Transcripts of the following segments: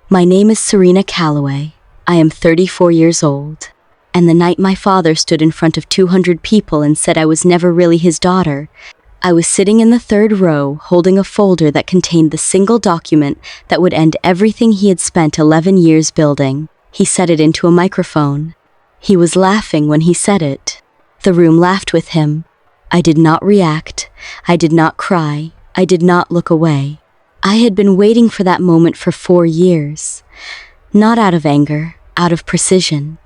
My name is Serena Calloway. I am 34 years old. And the night my father stood in front of 200 people and said I was never really his daughter, I was sitting in the third row holding a folder that contained the single document that would end everything he had spent 11 years building. He said it into a microphone. He was laughing when he said it. The room laughed with him. I did not react. I did not cry. I did not look away. I had been waiting for that moment for 4 years. Not out of anger, out of precision.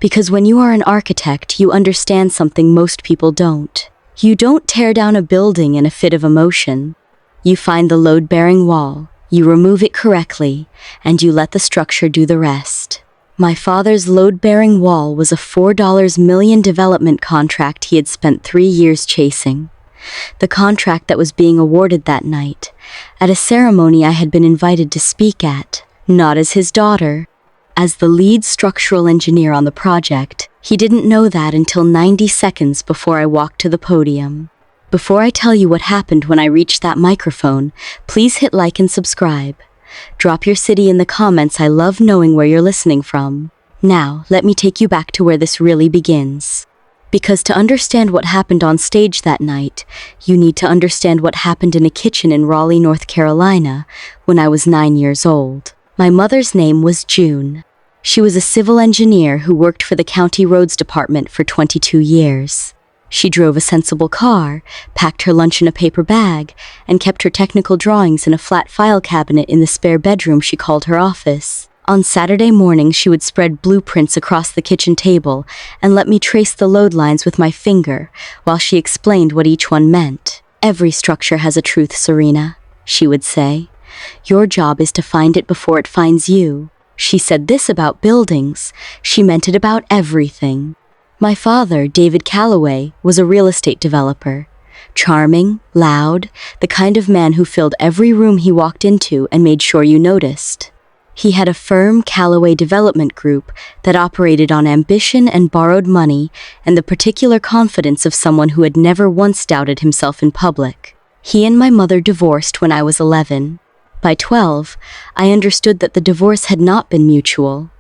Because when you are an architect, you understand something most people don't. You don't tear down a building in a fit of emotion. You find the load-bearing wall, you remove it correctly, and you let the structure do the rest. My father's load-bearing wall was a $4 million development contract he had spent 3 years chasing. The contract that was being awarded that night, at a ceremony I had been invited to speak at, not as his daughter. As the lead structural engineer on the project, he didn't know that until 90 seconds before I walked to the podium. Before I tell you what happened when I reached that microphone, please hit like and subscribe. Drop your city in the comments. I love knowing where you're listening from. Now, let me take you back to where this really begins. Because to understand what happened on stage that night, you need to understand what happened in a kitchen in Raleigh, North Carolina, when I was 9 years old. My mother's name was June. She was a civil engineer who worked for the county roads department for 22 years. She drove a sensible car, packed her lunch in a paper bag, and kept her technical drawings in a flat file cabinet in the spare bedroom she called her office. On Saturday mornings, she would spread blueprints across the kitchen table and let me trace the load lines with my finger while she explained what each one meant. "Every structure has a truth, Serena," she would say. "Your job is to find it before it finds you." She said this about buildings. She meant it about everything. My father, David Calloway, was a real estate developer. Charming, loud, the kind of man who filled every room he walked into and made sure you noticed. He had a firm, Calloway Development Group, that operated on ambition and borrowed money and the particular confidence of someone who had never once doubted himself in public. He and my mother divorced when I was 11. By 12, I understood that the divorce had not been mutual.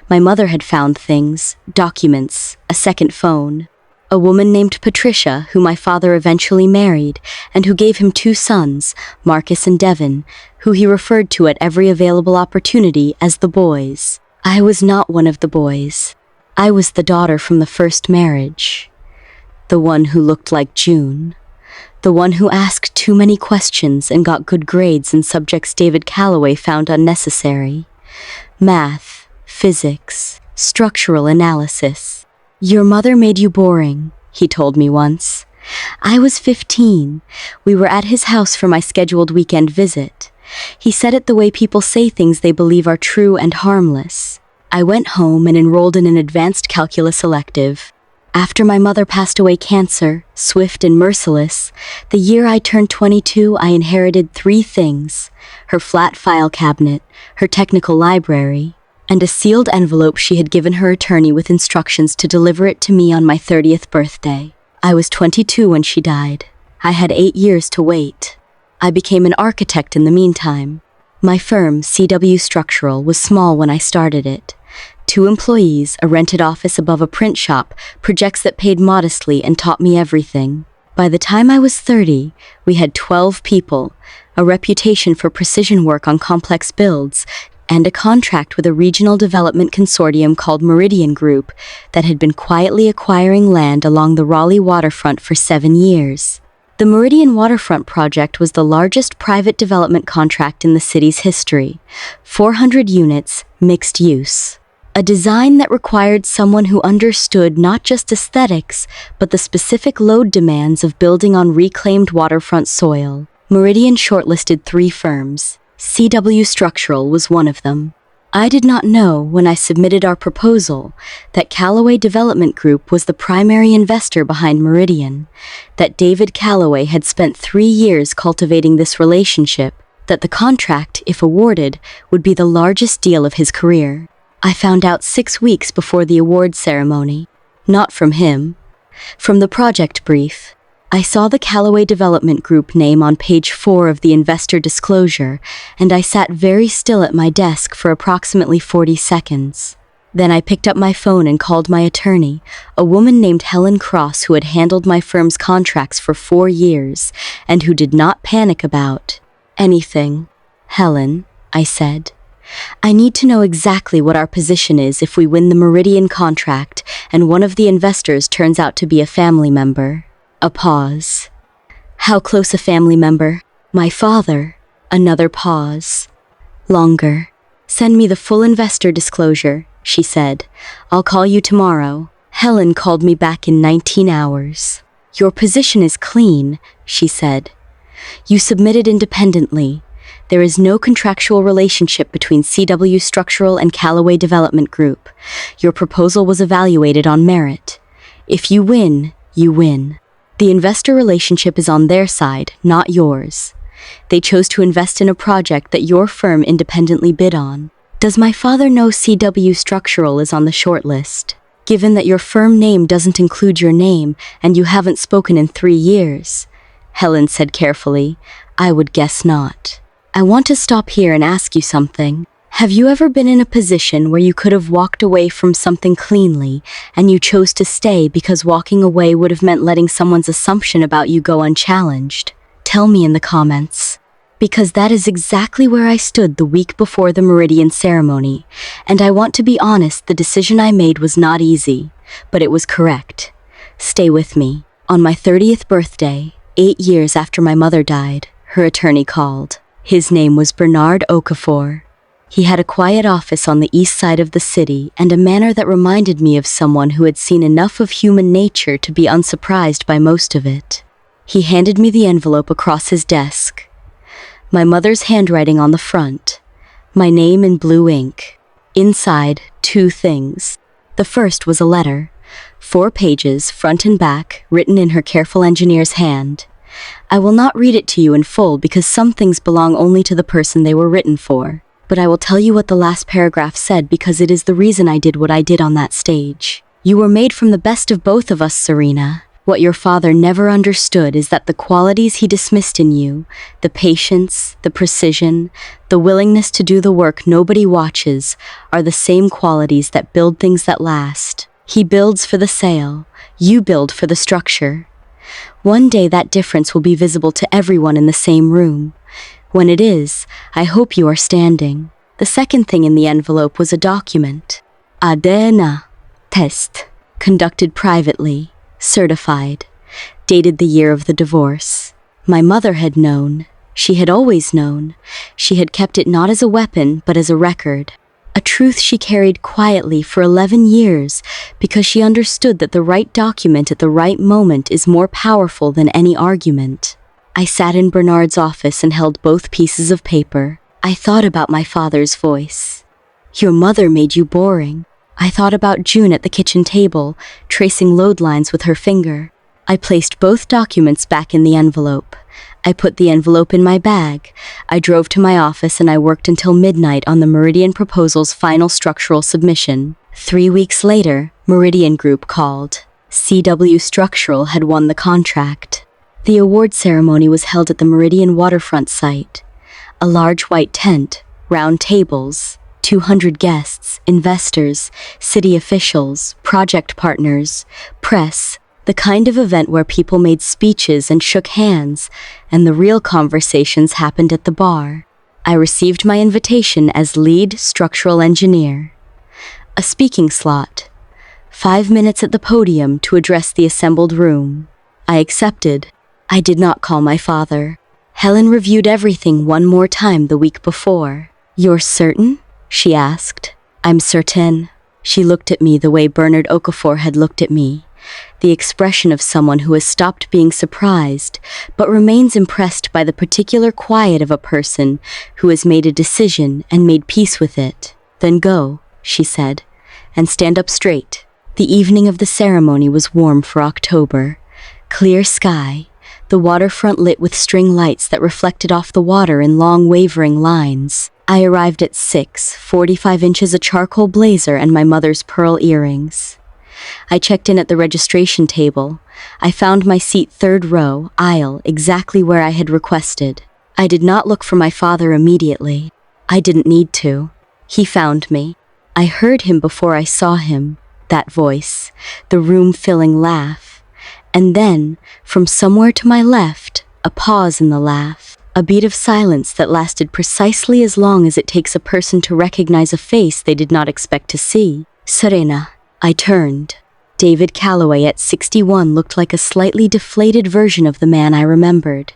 My mother had found things, documents, a second phone. A woman named Patricia, who my father eventually married, and who gave him 2 sons, Marcus and Devin, who he referred to at every available opportunity as the boys. I was not one of the boys. I was the daughter from the first marriage. The one who looked like June. The one who asked too many questions and got good grades in subjects David Calloway found unnecessary. Math, physics, structural analysis. "Your mother made you boring," he told me once. I was 15. We were at his house for my scheduled weekend visit. He said it the way people say things they believe are true and harmless. I went home and enrolled in an advanced calculus elective. After my mother passed away cancer, swift and merciless, the year I turned 22, I inherited 3 things: her flat file cabinet, her technical library, and a sealed envelope she had given her attorney with instructions to deliver it to me on my 30th birthday. I was 22 when she died. I had 8 years to wait. I became an architect in the meantime. My firm, CW Structural, was small when I started it. 2 employees, a rented office above a print shop, projects that paid modestly and taught me everything. By the time I was 30, we had 12 people, a reputation for precision work on complex builds, and a contract with a regional development consortium called Meridian Group that had been quietly acquiring land along the Raleigh waterfront for 7 years. The Meridian Waterfront project was the largest private development contract in the city's history. 400 units, mixed use. A design that required someone who understood not just aesthetics, but the specific load demands of building on reclaimed waterfront soil. Meridian shortlisted 3 firms. CW Structural was one of them. I did not know, when I submitted our proposal, that Calloway Development Group was the primary investor behind Meridian, that David Calloway had spent 3 years cultivating this relationship, that the contract, if awarded, would be the largest deal of his career. I found out 6 weeks before the award ceremony. Not from him. From the project brief. I saw the Callaway Development Group name on page 4 of the investor disclosure, and I sat very still at my desk for approximately 40 seconds. Then I picked up my phone and called my attorney, a woman named Helen Cross who had handled my firm's contracts for 4 years, and who did not panic about anything. "Helen," I said, "I need to know exactly what our position is if we win the Meridian contract and one of the investors turns out to be a family member." A pause. "How close a family member?" "My father." Another pause. Longer. "Send me the full investor disclosure," she said. "I'll call you tomorrow." Helen called me back in 19 hours. "Your position is clean," she said. "You submitted independently. There is no contractual relationship between CW Structural and Callaway Development Group. Your proposal was evaluated on merit. If you win, you win. The investor relationship is on their side, not yours. They chose to invest in a project that your firm independently bid on. Does my father know CW Structural is on the short list? Given that your firm name doesn't include your name and you haven't spoken in 3 years, Helen said carefully, I would guess not. I want to stop here and ask you something. Have you ever been in a position where you could have walked away from something cleanly and you chose to stay because walking away would have meant letting someone's assumption about you go unchallenged? Tell me in the comments. Because that is exactly where I stood the week before the Meridian ceremony, and I want to be honest, the decision I made was not easy, but it was correct. Stay with me. On my 30th birthday, 8 years after my mother died, her attorney called. His name was Bernard Okafor. He had a quiet office on the east side of the city and a manner that reminded me of someone who had seen enough of human nature to be unsurprised by most of it. He handed me the envelope across his desk. My mother's handwriting on the front. My name in blue ink. Inside, 2 things. The first was a letter. 4 pages, front and back, written in her careful engineer's hand. I will not read it to you in full because some things belong only to the person they were written for. But I will tell you what the last paragraph said because it is the reason I did what I did on that stage. You were made from the best of both of us, Serena. What your father never understood is that the qualities he dismissed in you, the patience, the precision, the willingness to do the work nobody watches, are the same qualities that build things that last. He builds for the sale, you build for the structure. One day that difference will be visible to everyone in the same room. When it is, I hope you are standing. The second thing in the envelope was a document. ADN test, conducted privately, certified, dated the year of the divorce. My mother had known. She had always known. She had kept it not as a weapon, but as a record. A truth she carried quietly for 11 years because she understood that the right document at the right moment is more powerful than any argument. I sat in Bernard's office and held both pieces of paper. I thought about my father's voice. Your mother made you boring. I thought about June at the kitchen table, tracing load lines with her finger. I placed both documents back in the envelope. I put the envelope in my bag. I drove to my office and I worked until midnight on the Meridian proposal's final structural submission. 3 weeks later, Meridian Group called. CW Structural had won the contract. The award ceremony was held at the Meridian waterfront site. A large white tent, round tables, 200 guests, investors, city officials, project partners, press, the kind of event where people made speeches and shook hands, and the real conversations happened at the bar. I received my invitation as lead structural engineer. A speaking slot. 5 minutes at the podium to address the assembled room. I accepted. I did not call my father. Helen reviewed everything one more time the week before. You're certain? She asked. I'm certain. She looked at me the way Bernard Okafor had looked at me. The expression of someone who has stopped being surprised, but remains impressed by the particular quiet of a person who has made a decision and made peace with it. Then go, she said, and stand up straight. The evening of the ceremony was warm for October. Clear sky. The waterfront lit with string lights that reflected off the water in long wavering lines. I arrived at 6, 45 inches a charcoal blazer and my mother's pearl earrings. I checked in at the registration table. I found my seat third row, aisle, exactly where I had requested. I did not look for my father immediately. I didn't need to. He found me. I heard him before I saw him. That voice, the room-filling laugh. And then, from somewhere to my left, a pause in the laugh. A beat of silence that lasted precisely as long as it takes a person to recognize a face they did not expect to see. Serena. I turned. David Calloway at 61 looked like a slightly deflated version of the man I remembered.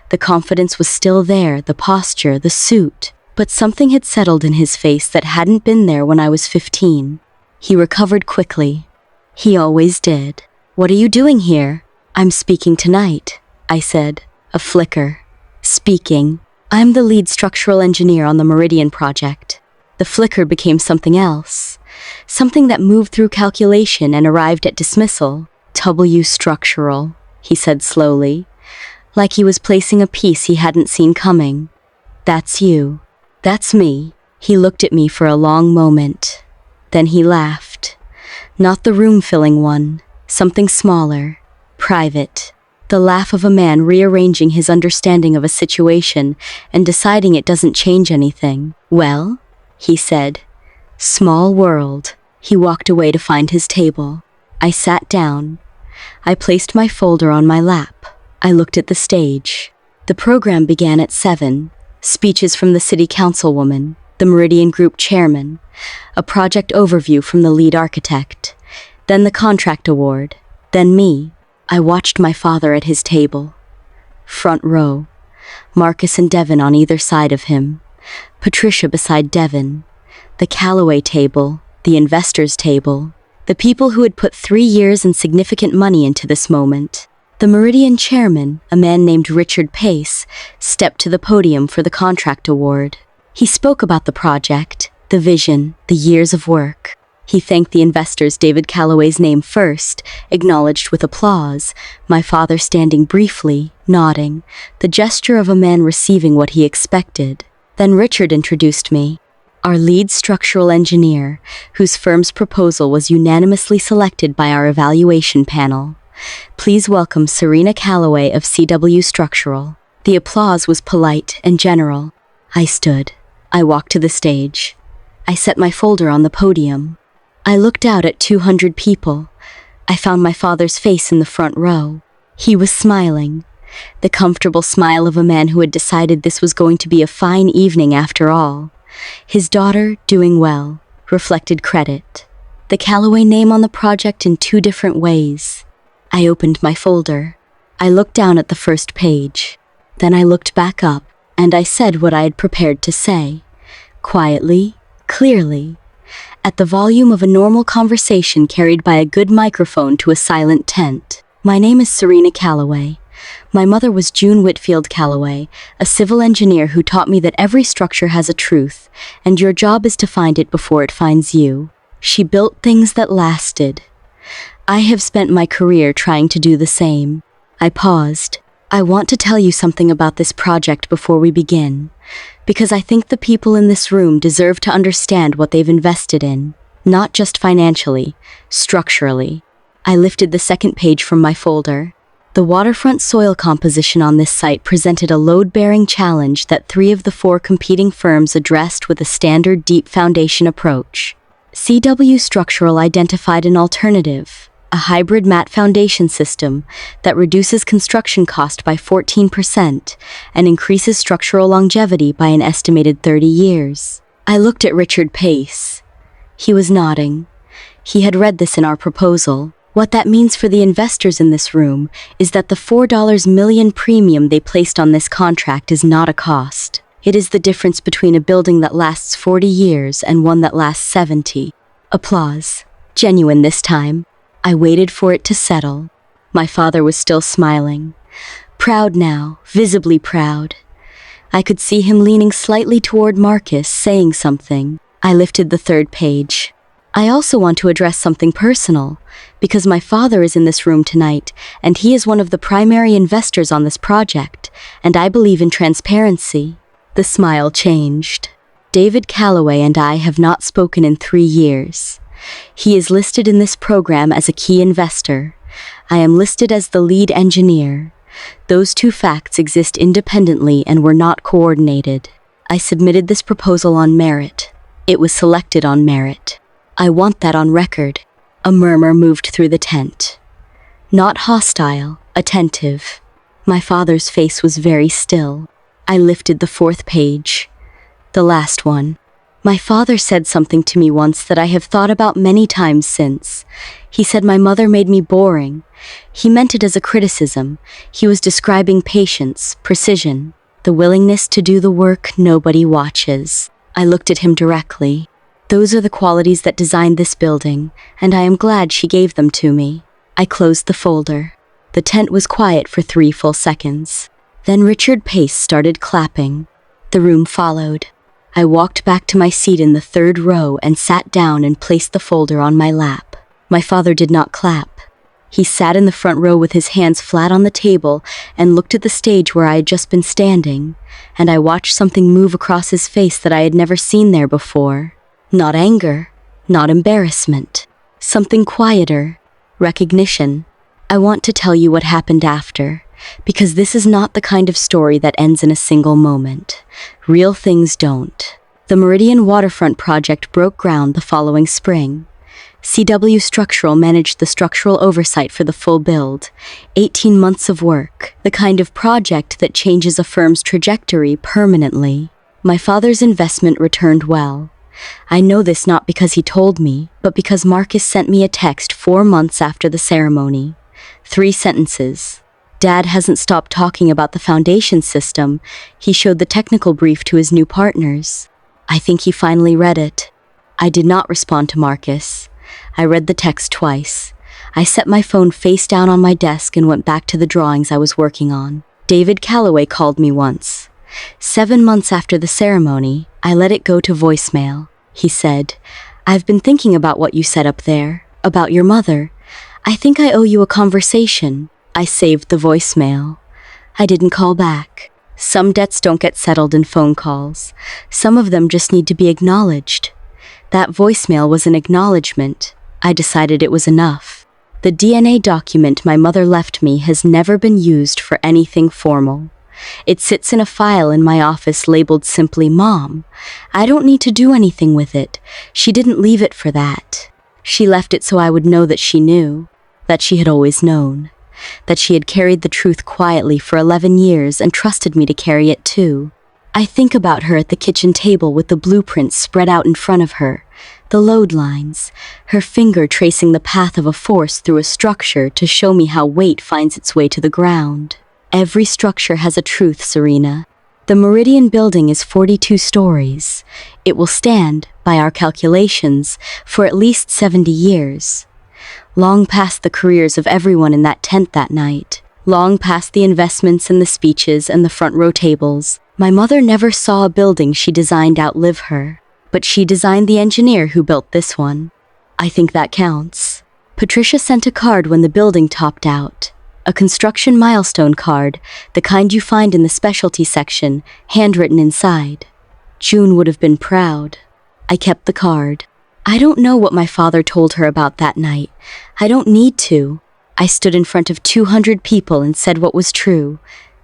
The confidence was still there, the posture, the suit. But something had settled in his face that hadn't been there when I was 15. He recovered quickly. He always did. "What are you doing here?" "I'm speaking tonight," I said. A flicker. Speaking. "I'm the lead structural engineer on the Meridian project." The flicker became something else. Something that moved through calculation and arrived at dismissal. "W structural," he said slowly, like he was placing a piece he hadn't seen coming. "That's you." "That's me." He looked at me for a long moment. Then he laughed. Not the room-filling one. Something smaller. Private. The laugh of a man rearranging his understanding of a situation and deciding it doesn't change anything. "Well?" he said. "Small world." He walked away to find his table. I sat down. I placed my folder on my lap. I looked at the stage. The program began at 7. Speeches from the city councilwoman, the Meridian Group chairman, a project overview from the lead architect, then the contract award, then me. I watched my father at his table. Front row. Marcus and Devon on either side of him. Patricia beside Devon. The Calloway table, the investors' table, the people who had put 3 years and significant money into this moment. The Meridian chairman, a man named Richard Pace, stepped to the podium for the contract award. He spoke about the project, the vision, the years of work. He thanked the investors David Calloway's name first, acknowledged with applause, my father standing briefly, nodding, the gesture of a man receiving what he expected. Then Richard introduced me, our lead structural engineer, whose firm's proposal was unanimously selected by our evaluation panel. Please welcome Serena Calloway of CW Structural. The applause was polite and general. I stood. I walked to the stage. I set my folder on the podium. I looked out at 200 people. I found my father's face in the front row. He was smiling. The comfortable smile of a man who had decided this was going to be a fine evening after all. His daughter, doing well, reflected credit. The Calloway name on the project in 2 different ways. I opened my folder. I looked down at the first page. Then I looked back up, and I said what I had prepared to say. Quietly, clearly, at the volume of a normal conversation carried by a good microphone to a silent tent. My name is Serena Calloway. My mother was June Whitfield Calloway, a civil engineer who taught me that every structure has a truth, and your job is to find it before it finds you. She built things that lasted. I have spent my career trying to do the same. I paused. I want to tell you something about this project before we begin, because I think the people in this room deserve to understand what they've invested in, not just financially, structurally. I lifted the second page from my folder. The waterfront soil composition on this site presented a load-bearing challenge that 3 of the 4 competing firms addressed with a standard deep foundation approach. CW Structural identified an alternative, a hybrid mat foundation system that reduces construction cost by 14% and increases structural longevity by an estimated 30 years. I looked at Richard Pace. He was nodding. He had read this in our proposal. What that means for the investors in this room is that the $4 million premium they placed on this contract is not a cost. It is the difference between a building that lasts 40 years and one that lasts 70. Applause. Genuine this time. I waited for it to settle. My father was still smiling. Proud now, visibly proud. I could see him leaning slightly toward Marcus, saying something. I lifted the third page. I also want to address something personal, because my father is in this room tonight, and he is one of the primary investors on this project, and I believe in transparency. The smile changed. David Calloway and I have not spoken in 3 years. He is listed in this program as a key investor. I am listed as the lead engineer. Those two facts exist independently and were not coordinated. I submitted this proposal on merit. It was selected on merit. I want that on record. A murmur moved through the tent. Not hostile, attentive. My father's face was very still. I lifted the fourth page. The last one. My father said something to me once that I have thought about many times since. He said my mother made me boring. He meant it as a criticism. He was describing patience, precision, the willingness to do the work nobody watches. I looked at him directly. Those are the qualities that designed this building, and I am glad she gave them to me. I closed the folder. The tent was quiet for 3 full seconds. Then Richard Pace started clapping. The room followed. I walked back to my seat in the 3rd row and sat down and placed the folder on my lap. My father did not clap. He sat in the front row with his hands flat on the table and looked at the stage where I had just been standing, and I watched something move across his face that I had never seen there before. Not anger, not embarrassment. Something quieter. Recognition. I want to tell you what happened after, because this is not the kind of story that ends in a single moment. Real things don't. The Meridian Waterfront project broke ground the following spring. CW Structural managed the structural oversight for the full build. 18 months of work, the kind of project that changes a firm's trajectory permanently. My father's investment returned well. I know this not because he told me, but because Marcus sent me a text 4 months after the ceremony. 3 sentences. Dad hasn't stopped talking about the foundation system. He showed the technical brief to his new partners. I think he finally read it. I did not respond to Marcus. I read the text twice. I set my phone face down on my desk and went back to the drawings I was working on. David Calloway called me once. 7 months after the ceremony, I let it go to voicemail. He said, "I've been thinking about what you said up there, about your mother. I think I owe you a conversation." I saved the voicemail. I didn't call back. Some debts don't get settled in phone calls. Some of them just need to be acknowledged. That voicemail was an acknowledgement. I decided it was enough. The DNA document my mother left me has never been used for anything formal. It sits in a file in my office labeled simply Mom. I don't need to do anything with it. She didn't leave it for that. She left it so I would know that she knew, that she had always known, that she had carried the truth quietly for 11 years and trusted me to carry it too. I think about her at the kitchen table with the blueprints spread out in front of her, the load lines, her finger tracing the path of a force through a structure to show me how weight finds its way to the ground. Every structure has a truth, Serena. The Meridian building is 42 stories. It will stand, by our calculations, for at least 70 years. Long past the careers of everyone in that tent that night. Long past the investments and the speeches and the front row tables. My mother never saw a building she designed outlive her. But she designed the engineer who built this one. I think that counts. Patricia sent a card when the building topped out. A construction milestone card, the kind you find in the specialty section, handwritten inside. June would have been proud. I kept the card. I don't know what my father told her about that night. I don't need to. I stood in front of 200 people and said what was true,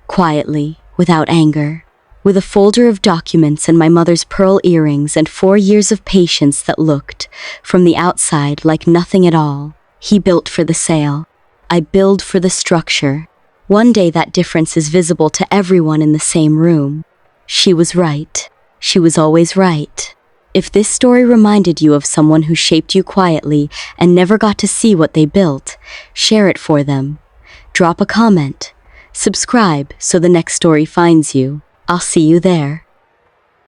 quietly, without anger. With a folder of documents and my mother's pearl earrings and 4 years of patience that looked, from the outside, like nothing at all. He built for the sale. I build for the structure. One day that difference is visible to everyone in the same room. She was right. She was always right. If this story reminded you of someone who shaped you quietly and never got to see what they built, share it for them. Drop a comment. Subscribe so the next story finds you. I'll see you there.